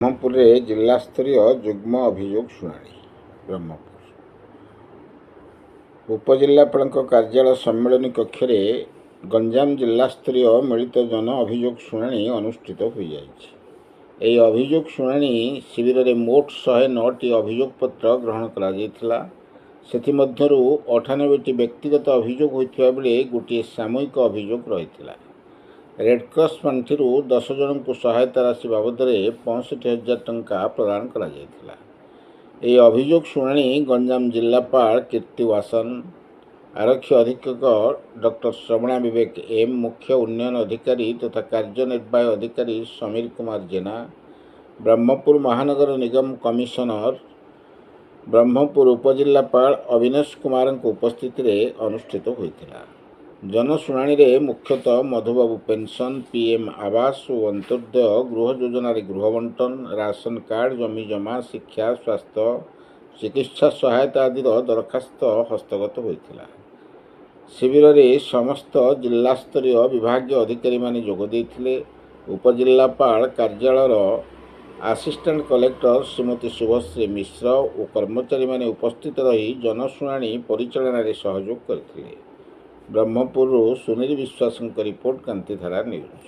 ब्रह्मपुर जिला स्तरीय जुग्म अभियोग शुणाणी ब्रह्मपुर उपजिलापाल कार्यालय सम्मेलन कक्ष गंजाम जिला स्तरीय मिलित जन अभियोग शुणाणी अनुष्ठित हो जाए। अभियोग शुणाणी शिविर में मोट 109टी अभियोग पत्र ग्रहण करा सेथिमध्यरु 98टी व्यक्तिगत अभियोग होइथिबा बेले गोटे सामूहिक अभियोग रहिथिला। रेडक्रॉस पांठि 10 जन को सहायता राशि बाबद 65,000 टंका प्रदान करा जायथिला। अभियोग शुणाणी गंजाम जिलापाल कीर्ति वासन, आरक्षी अधीक्षक डॉक्टर श्रवणा विवेक एम, मुख्य उन्नयन अधिकारी तथा कार्यनिर्वाही अधिकारी समीर कुमार जेना, ब्रह्मपुर महानगर निगम कमिशनर ब्रह्मपुर उपजिलापाल अविनाश कुमार उपस्थित अनुष्ठित होता। जनशुणाणी रे मुख्यतः मधुबाबू पेंशन, पीएम आवास और अंत्योदय गृह योजन गृह बंटन, राशन कार्ड, जमी जमा, शिक्षा, स्वास्थ्य, चिकित्सा सहायता आदि दरखास्त हस्तगत होता। शिविर में समस्त जिला स्तरीय विभाग अधिकारी माने जोग देइथिले। उपजिलापाल कार्यालय असिस्टेंट कलेक्टर श्रीमती शुभश्री मिश्र और कर्मचारी माने उपस्थित रही जनशुणाणी परिचालन में सहयोग करथिले। ब्रह्मपुर सुनील विश्वास रिपोर्ट, कांतिधारा न्यूज।